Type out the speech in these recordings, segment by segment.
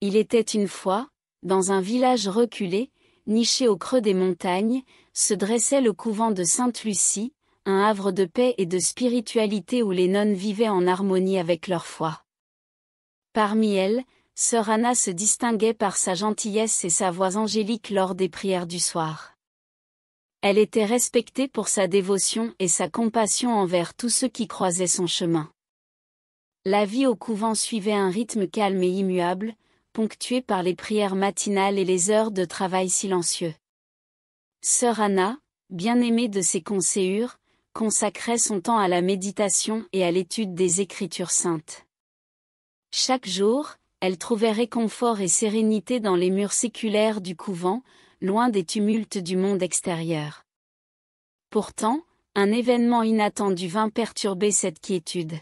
Il était une fois, dans un village reculé, niché au creux des montagnes, se dressait le couvent de Sainte-Lucie, un havre de paix et de spiritualité où les nonnes vivaient en harmonie avec leur foi. Parmi elles, sœur Anna se distinguait par sa gentillesse et sa voix angélique lors des prières du soir. Elle était respectée pour sa dévotion et sa compassion envers tous ceux qui croisaient son chemin. La vie au couvent suivait un rythme calme et immuable, ponctué par les prières matinales et les heures de travail silencieux. Sœur Anna, bien-aimée de ses conseillères, consacrait son temps à la méditation et à l'étude des Écritures saintes. Chaque jour, elle trouvait réconfort et sérénité dans les murs séculaires du couvent, loin des tumultes du monde extérieur. Pourtant, un événement inattendu vint perturber cette quiétude.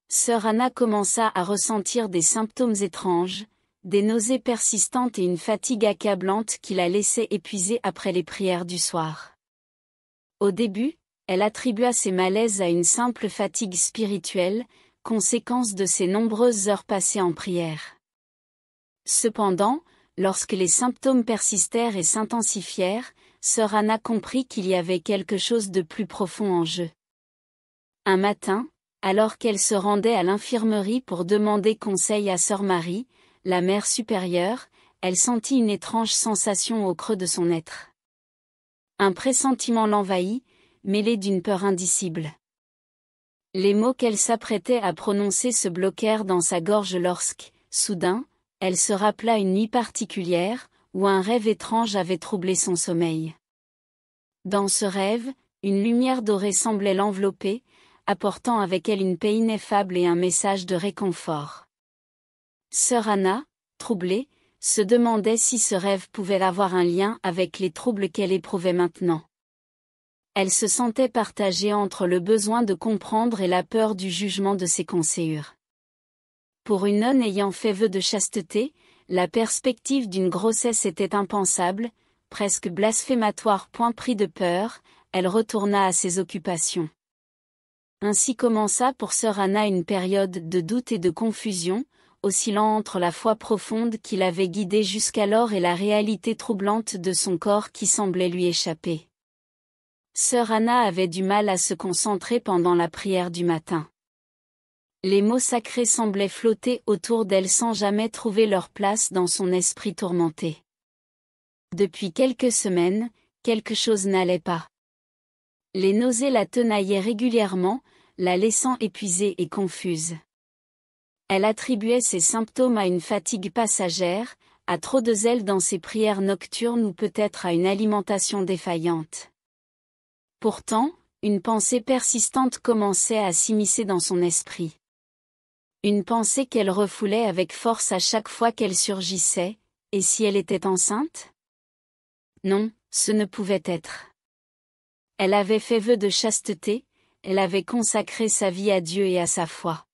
Sœur Anna commença à ressentir des symptômes étranges, des nausées persistantes et une fatigue accablante qui la laissaient épuisée après les prières du soir. Au début, elle attribua ces malaises à une simple fatigue spirituelle, conséquence de ses nombreuses heures passées en prière. Cependant, lorsque les symptômes persistèrent et s'intensifièrent, sœur Anna comprit qu'il y avait quelque chose de plus profond en jeu. Un matin, alors qu'elle se rendait à l'infirmerie pour demander conseil à sœur Marie, la mère supérieure, elle sentit une étrange sensation au creux de son être. Un pressentiment l'envahit, mêlé d'une peur indicible. Les mots qu'elle s'apprêtait à prononcer se bloquèrent dans sa gorge lorsque, soudain, elle se rappela une nuit particulière, où un rêve étrange avait troublé son sommeil. Dans ce rêve, une lumière dorée semblait l'envelopper, apportant avec elle une paix ineffable et un message de réconfort. Sœur Anna, troublée, se demandait si ce rêve pouvait avoir un lien avec les troubles qu'elle éprouvait maintenant. Elle se sentait partagée entre le besoin de comprendre et la peur du jugement de ses conseillères. Pour une nonne ayant fait vœu de chasteté, la perspective d'une grossesse était impensable, presque blasphématoire. Pris de peur, elle retourna à ses occupations. Ainsi commença pour sœur Anna une période de doute et de confusion, oscillant entre la foi profonde qui l'avait guidée jusqu'alors et la réalité troublante de son corps qui semblait lui échapper. Sœur Anna avait du mal à se concentrer pendant la prière du matin. Les mots sacrés semblaient flotter autour d'elle sans jamais trouver leur place dans son esprit tourmenté. Depuis quelques semaines, quelque chose n'allait pas. Les nausées la tenaillaient régulièrement, la laissant épuisée et confuse. Elle attribuait ces symptômes à une fatigue passagère, à trop de zèle dans ses prières nocturnes ou peut-être à une alimentation défaillante. Pourtant, une pensée persistante commençait à s'immiscer dans son esprit. Une pensée qu'elle refoulait avec force à chaque fois qu'elle surgissait, et si elle était enceinte ? Non, ce ne pouvait être. Elle avait fait vœu de chasteté, elle avait consacré sa vie à Dieu et à sa foi.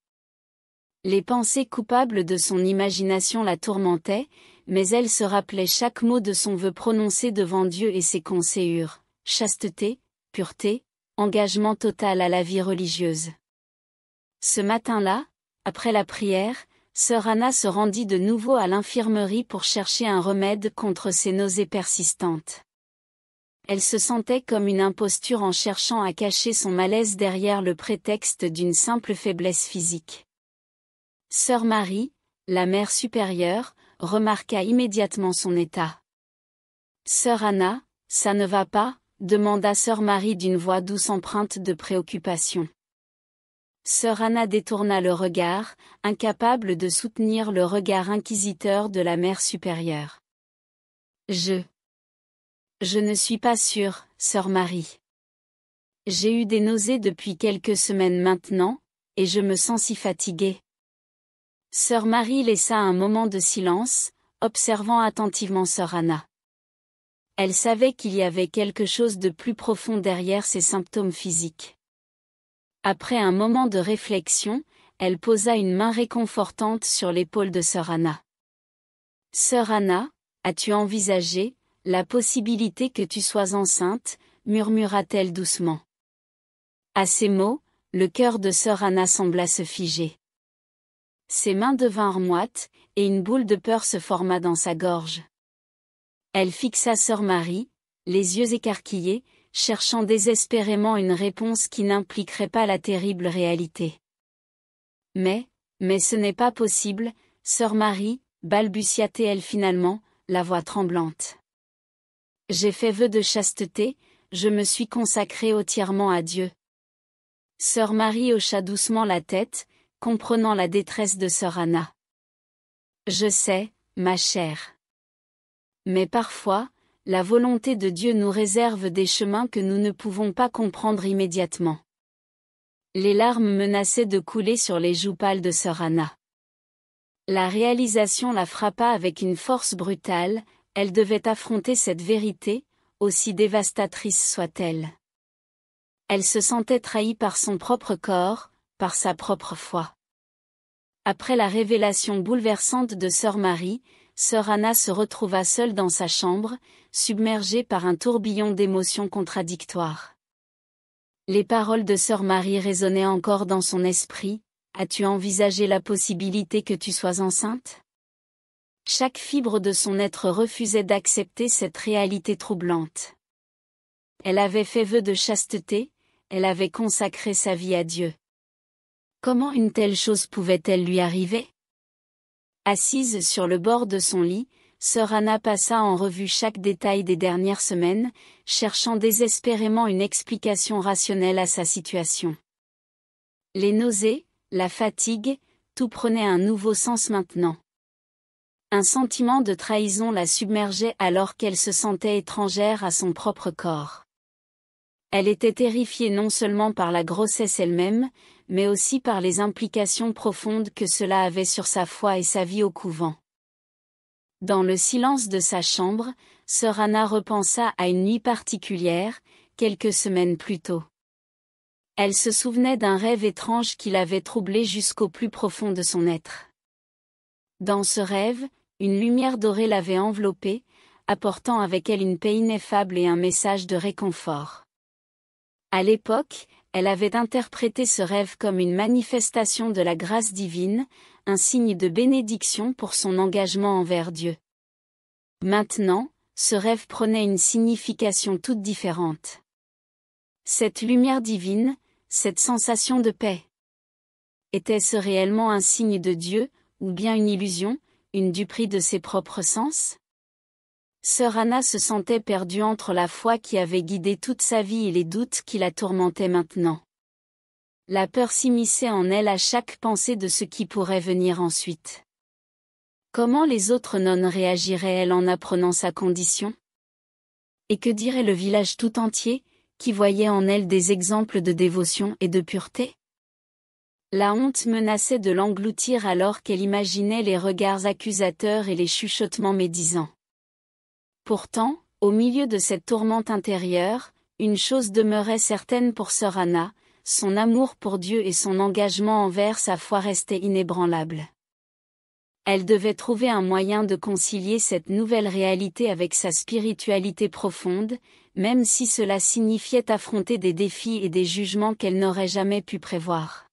Les pensées coupables de son imagination la tourmentaient, mais elle se rappelait chaque mot de son vœu prononcé devant Dieu et ses conseillères, chasteté, pureté, engagement total à la vie religieuse. Ce matin-là, après la prière, sœur Anna se rendit de nouveau à l'infirmerie pour chercher un remède contre ses nausées persistantes. Elle se sentait comme une imposture en cherchant à cacher son malaise derrière le prétexte d'une simple faiblesse physique. Sœur Marie, la mère supérieure, remarqua immédiatement son état. « Sœur Anna, ça ne va pas ?» demanda sœur Marie d'une voix douce empreinte de préoccupation. Sœur Anna détourna le regard, incapable de soutenir le regard inquisiteur de la mère supérieure. « Je ne suis pas sûre, sœur Marie. J'ai eu des nausées depuis quelques semaines maintenant, et je me sens si fatiguée. » Sœur Marie laissa un moment de silence, observant attentivement sœur Anna. Elle savait qu'il y avait quelque chose de plus profond derrière ces symptômes physiques. Après un moment de réflexion, elle posa une main réconfortante sur l'épaule de sœur Anna. « Sœur Anna, as-tu envisagé la possibilité que tu sois enceinte ?» murmura-t-elle doucement. À ces mots, le cœur de sœur Anna sembla se figer. Ses mains devinrent moites, et une boule de peur se forma dans sa gorge. Elle fixa sœur Marie, les yeux écarquillés, cherchant désespérément une réponse qui n'impliquerait pas la terrible réalité. Mais ce n'est pas possible, sœur Marie, balbutia-t-elle finalement, la voix tremblante. J'ai fait vœu de chasteté, je me suis consacrée entièrement à Dieu. Sœur Marie hocha doucement la tête, comprenant la détresse de sœur Anna. Je sais, ma chère. Mais parfois, la volonté de Dieu nous réserve des chemins que nous ne pouvons pas comprendre immédiatement. Les larmes menaçaient de couler sur les joues pâles de sœur Anna. La réalisation la frappa avec une force brutale, elle devait affronter cette vérité, aussi dévastatrice soit-elle. Elle se sentait trahie par son propre corps, par sa propre foi. Après la révélation bouleversante de sœur Marie, sœur Anna se retrouva seule dans sa chambre, submergée par un tourbillon d'émotions contradictoires. Les paroles de sœur Marie résonnaient encore dans son esprit. As-tu envisagé la possibilité que tu sois enceinte? Chaque fibre de son être refusait d'accepter cette réalité troublante. Elle avait fait vœu de chasteté, elle avait consacré sa vie à Dieu. Comment une telle chose pouvait-elle lui arriver? Assise sur le bord de son lit, sœur Anna passa en revue chaque détail des dernières semaines, cherchant désespérément une explication rationnelle à sa situation. Les nausées, la fatigue, tout prenait un nouveau sens maintenant. Un sentiment de trahison la submergeait alors qu'elle se sentait étrangère à son propre corps. Elle était terrifiée non seulement par la grossesse elle-même, mais aussi par les implications profondes que cela avait sur sa foi et sa vie au couvent. Dans le silence de sa chambre, sœur Anna repensa à une nuit particulière, quelques semaines plus tôt. Elle se souvenait d'un rêve étrange qui l'avait troublée jusqu'au plus profond de son être. Dans ce rêve, une lumière dorée l'avait enveloppée, apportant avec elle une paix ineffable et un message de réconfort. À l'époque, elle avait interprété ce rêve comme une manifestation de la grâce divine, un signe de bénédiction pour son engagement envers Dieu. Maintenant, ce rêve prenait une signification toute différente. Cette lumière divine, cette sensation de paix. Était-ce réellement un signe de Dieu, ou bien une illusion, une duperie de ses propres sens? Sœur Anna se sentait perdue entre la foi qui avait guidé toute sa vie et les doutes qui la tourmentaient maintenant. La peur s'immisçait en elle à chaque pensée de ce qui pourrait venir ensuite. Comment les autres nonnes réagiraient-elles en apprenant sa condition? Et que dirait le village tout entier, qui voyait en elle des exemples de dévotion et de pureté? La honte menaçait de l'engloutir alors qu'elle imaginait les regards accusateurs et les chuchotements médisants. Pourtant, au milieu de cette tourmente intérieure, une chose demeurait certaine pour sœur Anna, son amour pour Dieu et son engagement envers sa foi restaient inébranlables. Elle devait trouver un moyen de concilier cette nouvelle réalité avec sa spiritualité profonde, même si cela signifiait affronter des défis et des jugements qu'elle n'aurait jamais pu prévoir.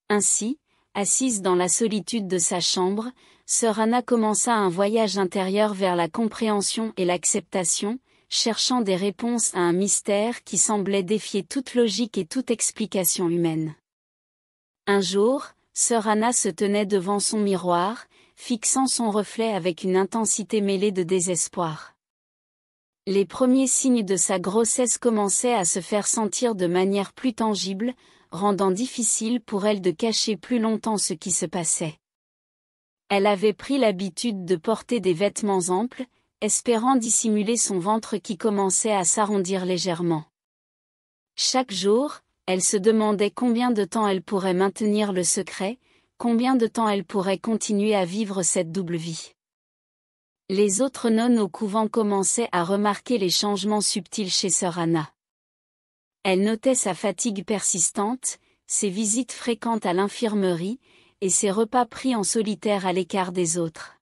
Ainsi, assise dans la solitude de sa chambre, sœur Anna commença un voyage intérieur vers la compréhension et l'acceptation, cherchant des réponses à un mystère qui semblait défier toute logique et toute explication humaine. Un jour, sœur Anna se tenait devant son miroir, fixant son reflet avec une intensité mêlée de désespoir. Les premiers signes de sa grossesse commençaient à se faire sentir de manière plus tangible, rendant difficile pour elle de cacher plus longtemps ce qui se passait. Elle avait pris l'habitude de porter des vêtements amples, espérant dissimuler son ventre qui commençait à s'arrondir légèrement. Chaque jour, elle se demandait combien de temps elle pourrait maintenir le secret, combien de temps elle pourrait continuer à vivre cette double vie. Les autres nonnes au couvent commençaient à remarquer les changements subtils chez sœur Anna. Elle notait sa fatigue persistante, ses visites fréquentes à l'infirmerie, et ses repas pris en solitaire à l'écart des autres.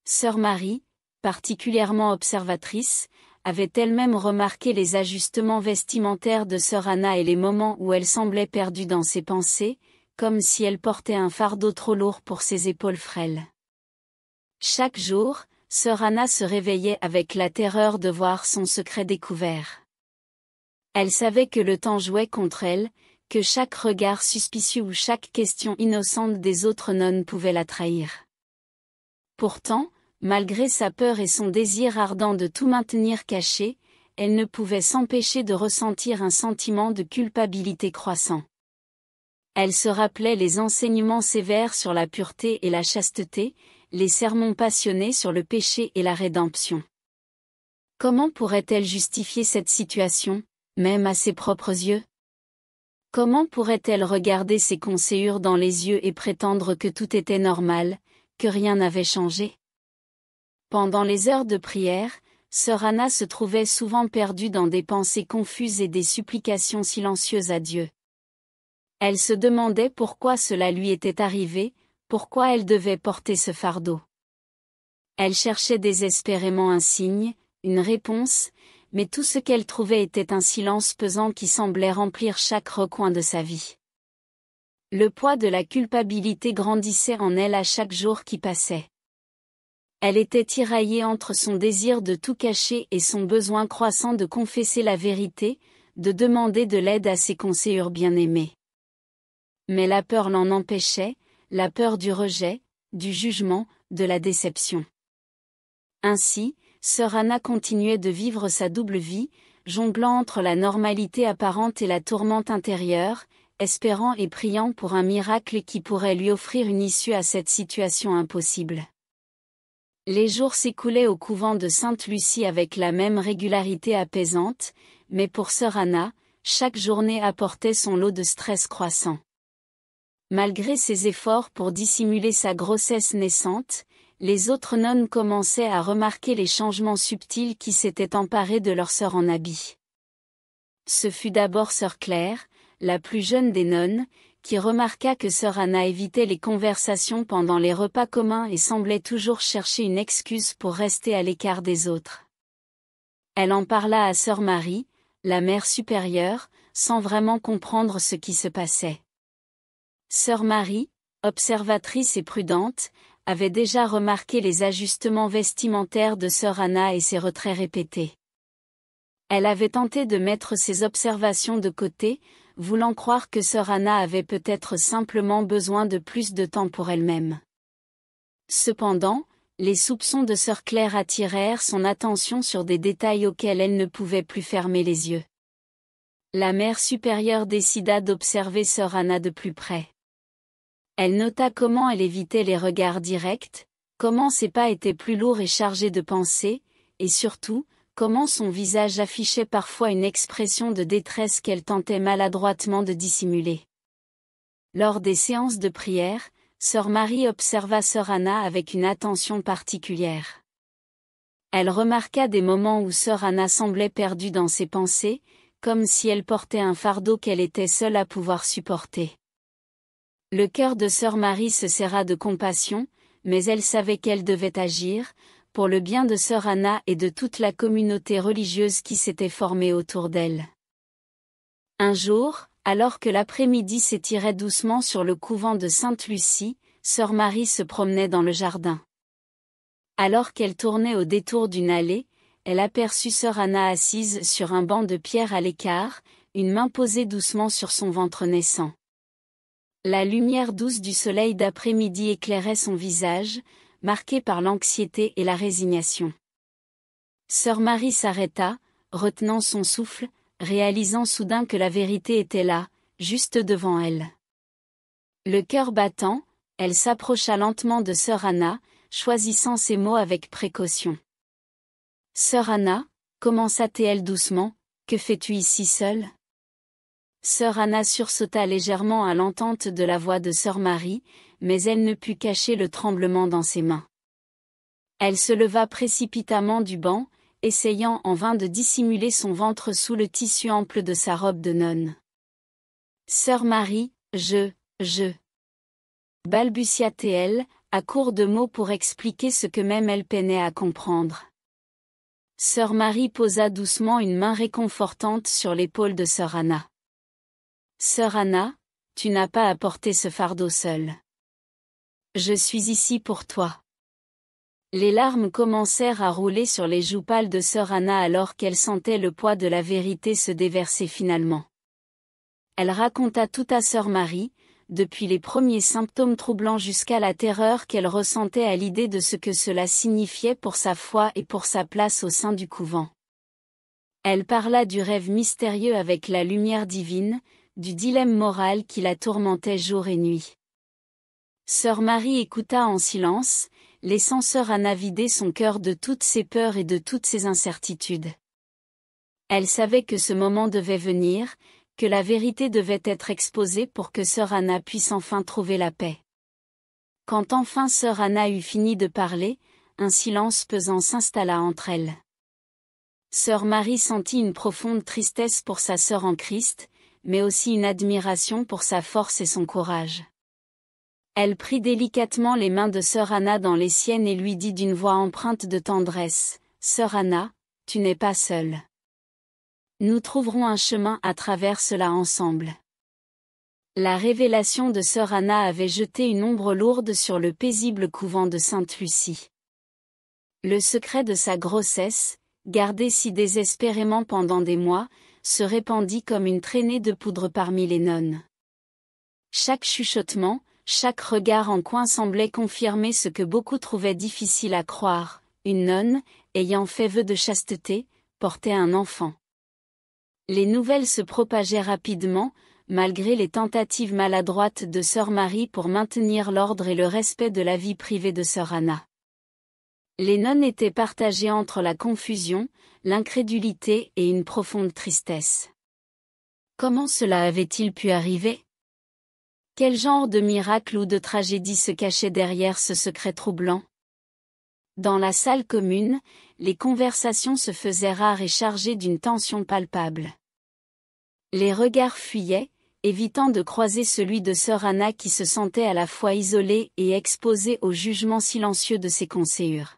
Sœur Marie, particulièrement observatrice, avait elle-même remarqué les ajustements vestimentaires de sœur Anna et les moments où elle semblait perdue dans ses pensées, comme si elle portait un fardeau trop lourd pour ses épaules frêles. Chaque jour, sœur Anna se réveillait avec la terreur de voir son secret découvert. Elle savait que le temps jouait contre elle, que chaque regard suspicieux ou chaque question innocente des autres nonnes pouvait la trahir. Pourtant, malgré sa peur et son désir ardent de tout maintenir caché, elle ne pouvait s'empêcher de ressentir un sentiment de culpabilité croissant. Elle se rappelait les enseignements sévères sur la pureté et la chasteté, les sermons passionnés sur le péché et la rédemption. Comment pourrait-elle justifier cette situation, même à ses propres yeux? Comment pourrait-elle regarder ses conséhures dans les yeux et prétendre que tout était normal, que rien n'avait changé? Pendant les heures de prière, sœur Anna se trouvait souvent perdue dans des pensées confuses et des supplications silencieuses à Dieu. Elle se demandait pourquoi cela lui était arrivé, pourquoi elle devait porter ce fardeau. Elle cherchait désespérément un signe, une réponse, mais tout ce qu'elle trouvait était un silence pesant qui semblait remplir chaque recoin de sa vie. Le poids de la culpabilité grandissait en elle à chaque jour qui passait. Elle était tiraillée entre son désir de tout cacher et son besoin croissant de confesser la vérité, de demander de l'aide à ses conséhures bien-aimées. Mais la peur l'en empêchait, la peur du rejet, du jugement, de la déception. Ainsi, sœur Anna continuait de vivre sa double vie, jonglant entre la normalité apparente et la tourmente intérieure, espérant et priant pour un miracle qui pourrait lui offrir une issue à cette situation impossible. Les jours s'écoulaient au couvent de Sainte-Lucie avec la même régularité apaisante, mais pour sœur Anna, chaque journée apportait son lot de stress croissant. Malgré ses efforts pour dissimuler sa grossesse naissante, les autres nonnes commençaient à remarquer les changements subtils qui s'étaient emparés de leur sœur en habit. Ce fut d'abord sœur Claire, la plus jeune des nonnes, qui remarqua que sœur Anna évitait les conversations pendant les repas communs et semblait toujours chercher une excuse pour rester à l'écart des autres. Elle en parla à sœur Marie, la mère supérieure, sans vraiment comprendre ce qui se passait. Sœur Marie, observatrice et prudente, avait déjà remarqué les ajustements vestimentaires de sœur Anna et ses retraits répétés. Elle avait tenté de mettre ses observations de côté, voulant croire que sœur Anna avait peut-être simplement besoin de plus de temps pour elle-même. Cependant, les soupçons de sœur Claire attirèrent son attention sur des détails auxquels elle ne pouvait plus fermer les yeux. La mère supérieure décida d'observer sœur Anna de plus près. Elle nota comment elle évitait les regards directs, comment ses pas étaient plus lourds et chargés de pensées, et surtout, comment son visage affichait parfois une expression de détresse qu'elle tentait maladroitement de dissimuler. Lors des séances de prière, sœur Marie observa sœur Anna avec une attention particulière. Elle remarqua des moments où sœur Anna semblait perdue dans ses pensées, comme si elle portait un fardeau qu'elle était seule à pouvoir supporter. Le cœur de sœur Marie se serra de compassion, mais elle savait qu'elle devait agir, pour le bien de sœur Anna et de toute la communauté religieuse qui s'était formée autour d'elle. Un jour, alors que l'après-midi s'étirait doucement sur le couvent de Sainte-Lucie, sœur Marie se promenait dans le jardin. Alors qu'elle tournait au détour d'une allée, elle aperçut sœur Anna assise sur un banc de pierre à l'écart, une main posée doucement sur son ventre naissant. La lumière douce du soleil d'après-midi éclairait son visage, marqué par l'anxiété et la résignation. Sœur Marie s'arrêta, retenant son souffle, réalisant soudain que la vérité était là, juste devant elle. Le cœur battant, elle s'approcha lentement de sœur Anna, choisissant ses mots avec précaution. « Sœur Anna, commença-t-elle doucement, que fais-tu ici seule ?» Sœur Anna sursauta légèrement à l'entente de la voix de sœur Marie, mais elle ne put cacher le tremblement dans ses mains. Elle se leva précipitamment du banc, essayant en vain de dissimuler son ventre sous le tissu ample de sa robe de nonne. « Sœur Marie, je... balbutia-t-elle, à court de mots pour expliquer ce que même elle peinait à comprendre. Sœur Marie posa doucement une main réconfortante sur l'épaule de sœur Anna. « Sœur Anna, tu n'as pas à porter ce fardeau seul. Je suis ici pour toi. Les larmes commencèrent à rouler sur les joues pâles de sœur Anna alors qu'elle sentait le poids de la vérité se déverser finalement. Elle raconta tout à sœur Marie, depuis les premiers symptômes troublants jusqu'à la terreur qu'elle ressentait à l'idée de ce que cela signifiait pour sa foi et pour sa place au sein du couvent. Elle parla du rêve mystérieux avec la lumière divine, du dilemme moral qui la tourmentait jour et nuit. Sœur Marie écouta en silence, laissant sœur Anna vider son cœur de toutes ses peurs et de toutes ses incertitudes. Elle savait que ce moment devait venir, que la vérité devait être exposée pour que sœur Anna puisse enfin trouver la paix. Quand enfin sœur Anna eut fini de parler, un silence pesant s'installa entre elles. Sœur Marie sentit une profonde tristesse pour sa sœur en Christ, mais aussi une admiration pour sa force et son courage. Elle prit délicatement les mains de sœur Anna dans les siennes et lui dit d'une voix empreinte de tendresse, « Sœur Anna, tu n'es pas seule. Nous trouverons un chemin à travers cela ensemble. » La révélation de sœur Anna avait jeté une ombre lourde sur le paisible couvent de Sainte-Lucie. Le secret de sa grossesse, gardé si désespérément pendant des mois, se répandit comme une traînée de poudre parmi les nonnes. Chaque chuchotement, chaque regard en coin semblait confirmer ce que beaucoup trouvaient difficile à croire, une nonne, ayant fait vœu de chasteté, portait un enfant. Les nouvelles se propageaient rapidement, malgré les tentatives maladroites de sœur Marie pour maintenir l'ordre et le respect de la vie privée de sœur Anna. Les nonnes étaient partagées entre la confusion, l'incrédulité et une profonde tristesse. Comment cela avait-il pu arriver? Quel genre de miracle ou de tragédie se cachait derrière ce secret troublant? Dans la salle commune, les conversations se faisaient rares et chargées d'une tension palpable. Les regards fuyaient, évitant de croiser celui de sœur Anna qui se sentait à la fois isolée et exposée au jugement silencieux de ses conseillères.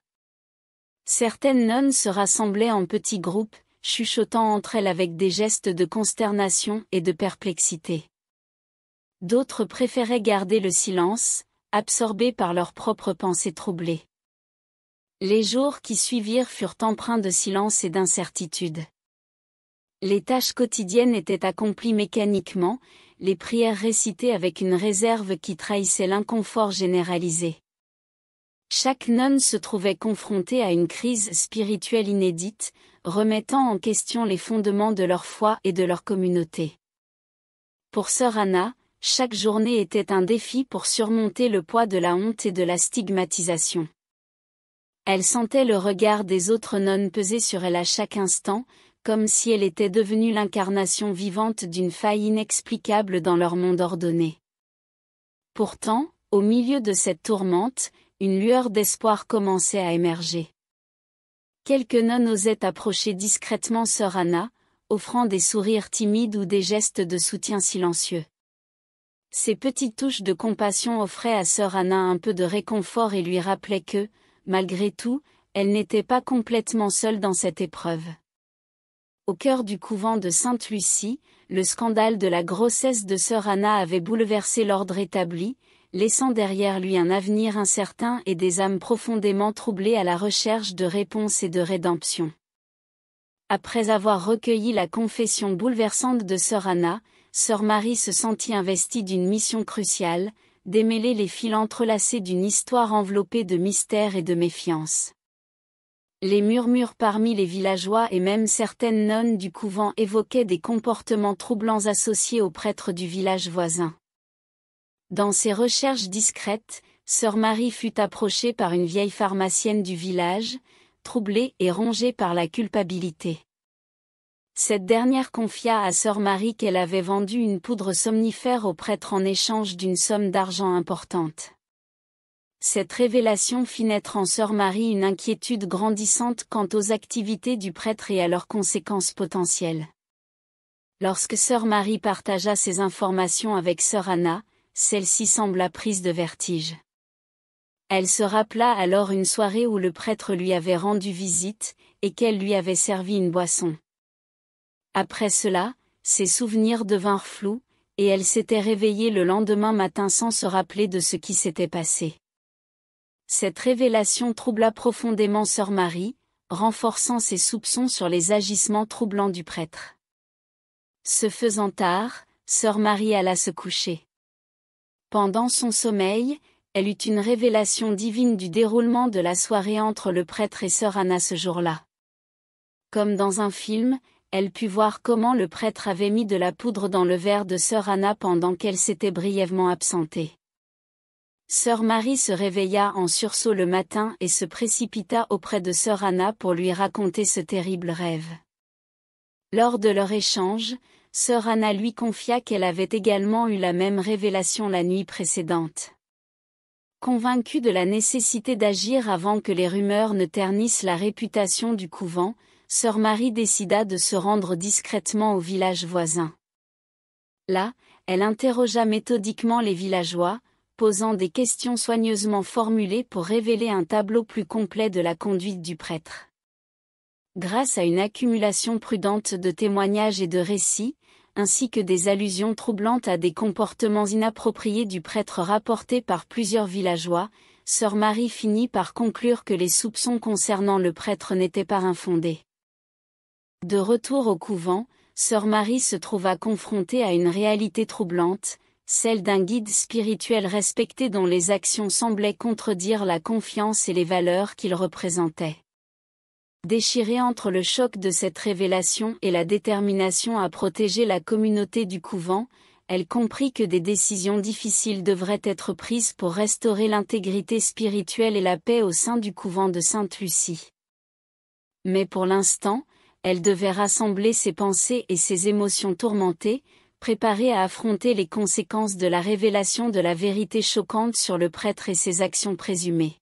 Certaines nonnes se rassemblaient en petits groupes, chuchotant entre elles avec des gestes de consternation et de perplexité. D'autres préféraient garder le silence, absorbés par leurs propres pensées troublées. Les jours qui suivirent furent empreints de silence et d'incertitude. Les tâches quotidiennes étaient accomplies mécaniquement, les prières récitées avec une réserve qui trahissait l'inconfort généralisé. Chaque nonne se trouvait confrontée à une crise spirituelle inédite, remettant en question les fondements de leur foi et de leur communauté. Pour sœur Anna, chaque journée était un défi pour surmonter le poids de la honte et de la stigmatisation. Elle sentait le regard des autres nonnes peser sur elle à chaque instant, comme si elle était devenue l'incarnation vivante d'une faille inexplicable dans leur monde ordonné. Pourtant, au milieu de cette tourmente, une lueur d'espoir commençait à émerger. Quelques nonnes osaient approcher discrètement sœur Anna, offrant des sourires timides ou des gestes de soutien silencieux. Ces petites touches de compassion offraient à sœur Anna un peu de réconfort et lui rappelaient que, malgré tout, elle n'était pas complètement seule dans cette épreuve. Au cœur du couvent de Sainte-Lucie, le scandale de la grossesse de sœur Anna avait bouleversé l'ordre établi, laissant derrière lui un avenir incertain et des âmes profondément troublées à la recherche de réponses et de rédemption. Après avoir recueilli la confession bouleversante de sœur Anna, sœur Marie se sentit investie d'une mission cruciale, démêler les fils entrelacés d'une histoire enveloppée de mystère et de méfiance. Les murmures parmi les villageois et même certaines nonnes du couvent évoquaient des comportements troublants associés aux prêtres du village voisin. Dans ses recherches discrètes, sœur Marie fut approchée par une vieille pharmacienne du village, troublée et rongée par la culpabilité. Cette dernière confia à sœur Marie qu'elle avait vendu une poudre somnifère au prêtre en échange d'une somme d'argent importante. Cette révélation fit naître en sœur Marie une inquiétude grandissante quant aux activités du prêtre et à leurs conséquences potentielles. Lorsque sœur Marie partagea ces informations avec sœur Anna, celle-ci sembla prise de vertige. Elle se rappela alors une soirée où le prêtre lui avait rendu visite, et qu'elle lui avait servi une boisson. Après cela, ses souvenirs devinrent flous, et elle s'était réveillée le lendemain matin sans se rappeler de ce qui s'était passé. Cette révélation troubla profondément sœur Marie, renforçant ses soupçons sur les agissements troublants du prêtre. Se faisant tard, sœur Marie alla se coucher. Pendant son sommeil, elle eut une révélation divine du déroulement de la soirée entre le prêtre et sœur Anna ce jour-là. Comme dans un film, elle put voir comment le prêtre avait mis de la poudre dans le verre de sœur Anna pendant qu'elle s'était brièvement absentée. Sœur Marie se réveilla en sursaut le matin et se précipita auprès de sœur Anna pour lui raconter ce terrible rêve. Lors de leur échange, sœur Anna lui confia qu'elle avait également eu la même révélation la nuit précédente. Convaincue de la nécessité d'agir avant que les rumeurs ne ternissent la réputation du couvent, sœur Marie décida de se rendre discrètement au village voisin. Là, elle interrogea méthodiquement les villageois, posant des questions soigneusement formulées pour révéler un tableau plus complet de la conduite du prêtre. Grâce à une accumulation prudente de témoignages et de récits, ainsi que des allusions troublantes à des comportements inappropriés du prêtre rapportés par plusieurs villageois, sœur Marie finit par conclure que les soupçons concernant le prêtre n'étaient pas infondés. De retour au couvent, sœur Marie se trouva confrontée à une réalité troublante, celle d'un guide spirituel respecté dont les actions semblaient contredire la confiance et les valeurs qu'il représentait. Déchirée entre le choc de cette révélation et la détermination à protéger la communauté du couvent, elle comprit que des décisions difficiles devraient être prises pour restaurer l'intégrité spirituelle et la paix au sein du couvent de Sainte-Lucie. Mais pour l'instant, elle devait rassembler ses pensées et ses émotions tourmentées, préparée à affronter les conséquences de la révélation de la vérité choquante sur le prêtre et ses actions présumées.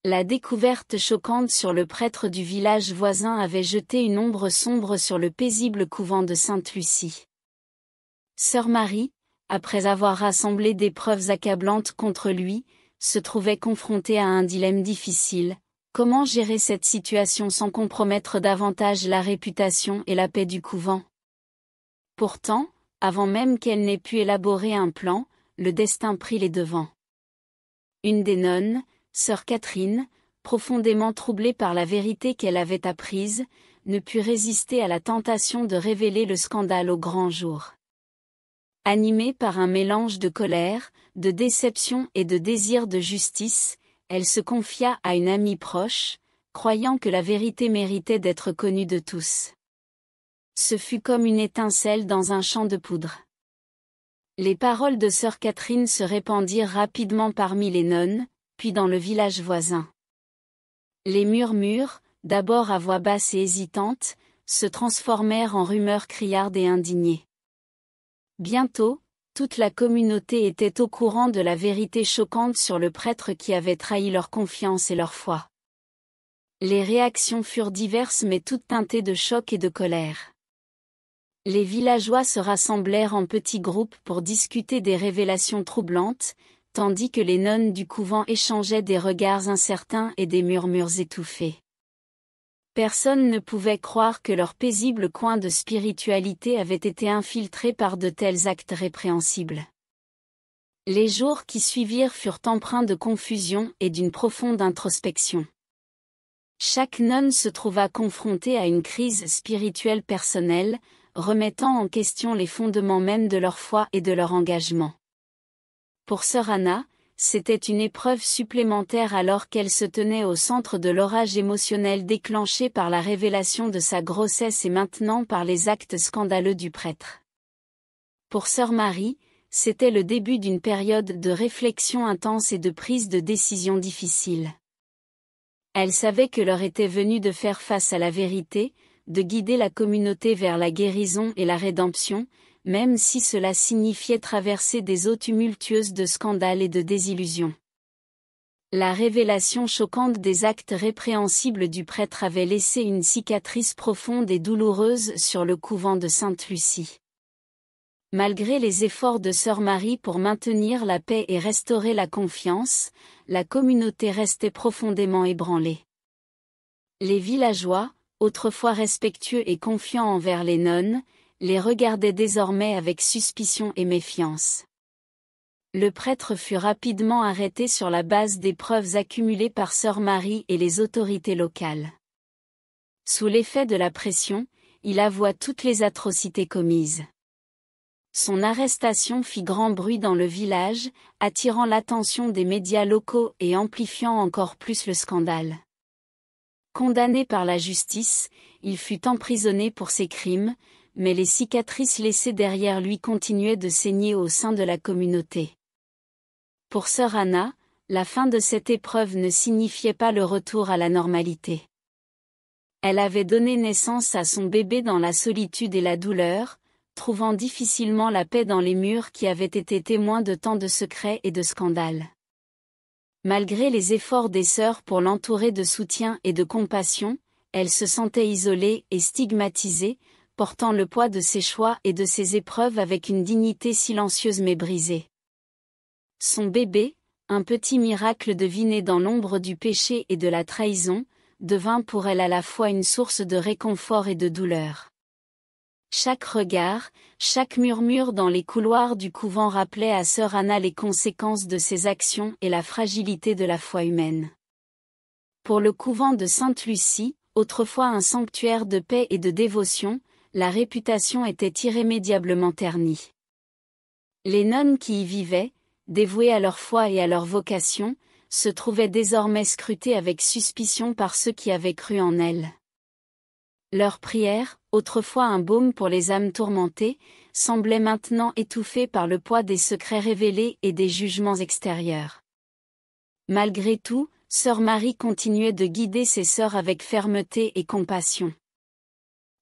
La découverte choquante sur le prêtre du village voisin avait jeté une ombre sombre sur le paisible couvent de Sainte-Lucie. Sœur Marie, après avoir rassemblé des preuves accablantes contre lui, se trouvait confrontée à un dilemme difficile: comment gérer cette situation sans compromettre davantage la réputation et la paix du couvent? Pourtant, avant même qu'elle n'ait pu élaborer un plan, le destin prit les devants. Une des nonnes, sœur Catherine, profondément troublée par la vérité qu'elle avait apprise, ne put résister à la tentation de révéler le scandale au grand jour. Animée par un mélange de colère, de déception et de désir de justice, elle se confia à une amie proche, croyant que la vérité méritait d'être connue de tous. Ce fut comme une étincelle dans un champ de poudre. Les paroles de sœur Catherine se répandirent rapidement parmi les nonnes, puis dans le village voisin. Les murmures, d'abord à voix basse et hésitante, se transformèrent en rumeurs criardes et indignées. Bientôt, toute la communauté était au courant de la vérité choquante sur le prêtre qui avait trahi leur confiance et leur foi. Les réactions furent diverses mais toutes teintées de choc et de colère. Les villageois se rassemblèrent en petits groupes pour discuter des révélations troublantes, tandis que les nonnes du couvent échangeaient des regards incertains et des murmures étouffés. Personne ne pouvait croire que leur paisible coin de spiritualité avait été infiltré par de tels actes répréhensibles. Les jours qui suivirent furent empreints de confusion et d'une profonde introspection. Chaque nonne se trouva confrontée à une crise spirituelle personnelle, remettant en question les fondements mêmes de leur foi et de leur engagement. Pour sœur Anna, c'était une épreuve supplémentaire alors qu'elle se tenait au centre de l'orage émotionnel déclenché par la révélation de sa grossesse et maintenant par les actes scandaleux du prêtre. Pour sœur Marie, c'était le début d'une période de réflexion intense et de prise de décision difficile. Elle savait que l'heure était venue de faire face à la vérité, de guider la communauté vers la guérison et la rédemption, même si cela signifiait traverser des eaux tumultueuses de scandales et de désillusions. La révélation choquante des actes répréhensibles du prêtre avait laissé une cicatrice profonde et douloureuse sur le couvent de Sainte-Lucie. Malgré les efforts de sœur Marie pour maintenir la paix et restaurer la confiance, la communauté restait profondément ébranlée. Les villageois, autrefois respectueux et confiants envers les nonnes, les regardait désormais avec suspicion et méfiance. Le prêtre fut rapidement arrêté sur la base des preuves accumulées par sœur Marie et les autorités locales. Sous l'effet de la pression, il avoua toutes les atrocités commises. Son arrestation fit grand bruit dans le village, attirant l'attention des médias locaux et amplifiant encore plus le scandale. Condamné par la justice, il fut emprisonné pour ses crimes, mais les cicatrices laissées derrière lui continuaient de saigner au sein de la communauté. Pour sœur Anna, la fin de cette épreuve ne signifiait pas le retour à la normalité. Elle avait donné naissance à son bébé dans la solitude et la douleur, trouvant difficilement la paix dans les murs qui avaient été témoins de tant de secrets et de scandales. Malgré les efforts des sœurs pour l'entourer de soutien et de compassion, elle se sentait isolée et stigmatisée, portant le poids de ses choix et de ses épreuves avec une dignité silencieuse mais brisée. Son bébé, un petit miracle deviné dans l'ombre du péché et de la trahison, devint pour elle à la fois une source de réconfort et de douleur. Chaque regard, chaque murmure dans les couloirs du couvent rappelait à sœur Anna les conséquences de ses actions et la fragilité de la foi humaine. Pour le couvent de Sainte-Lucie, autrefois un sanctuaire de paix et de dévotion, la réputation était irrémédiablement ternie. Les nonnes qui y vivaient, dévouées à leur foi et à leur vocation, se trouvaient désormais scrutées avec suspicion par ceux qui avaient cru en elles. Leurs prières, autrefois un baume pour les âmes tourmentées, semblaient maintenant étouffées par le poids des secrets révélés et des jugements extérieurs. Malgré tout, sœur Marie continuait de guider ses sœurs avec fermeté et compassion.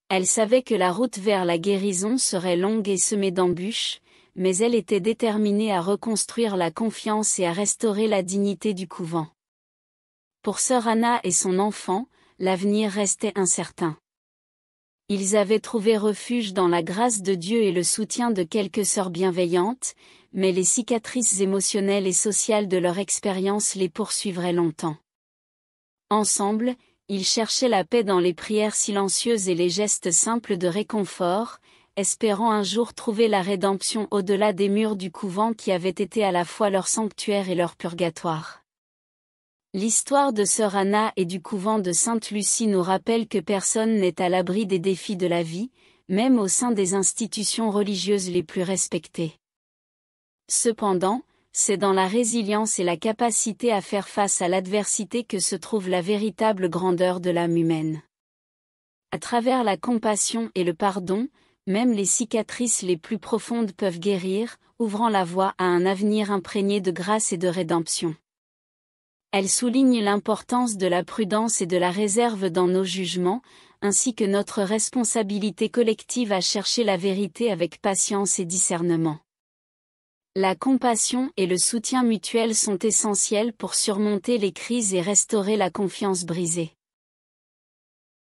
Elle savait que la route vers la guérison serait longue et semée d'embûches, mais elle était déterminée à reconstruire la confiance et à restaurer la dignité du couvent. Pour sœur Anna et son enfant, l'avenir restait incertain. Ils avaient trouvé refuge dans la grâce de Dieu et le soutien de quelques sœurs bienveillantes, mais les cicatrices émotionnelles et sociales de leur expérience les poursuivraient longtemps. Ensemble, ils cherchaient la paix dans les prières silencieuses et les gestes simples de réconfort, espérant un jour trouver la rédemption au-delà des murs du couvent qui avait été à la fois leur sanctuaire et leur purgatoire. L'histoire de sœur Anna et du couvent de Sainte-Lucie nous rappelle que personne n'est à l'abri des défis de la vie, même au sein des institutions religieuses les plus respectées. Cependant, c'est dans la résilience et la capacité à faire face à l'adversité que se trouve la véritable grandeur de l'âme humaine. À travers la compassion et le pardon, même les cicatrices les plus profondes peuvent guérir, ouvrant la voie à un avenir imprégné de grâce et de rédemption. Elle souligne l'importance de la prudence et de la réserve dans nos jugements, ainsi que notre responsabilité collective à chercher la vérité avec patience et discernement. La compassion et le soutien mutuel sont essentiels pour surmonter les crises et restaurer la confiance brisée.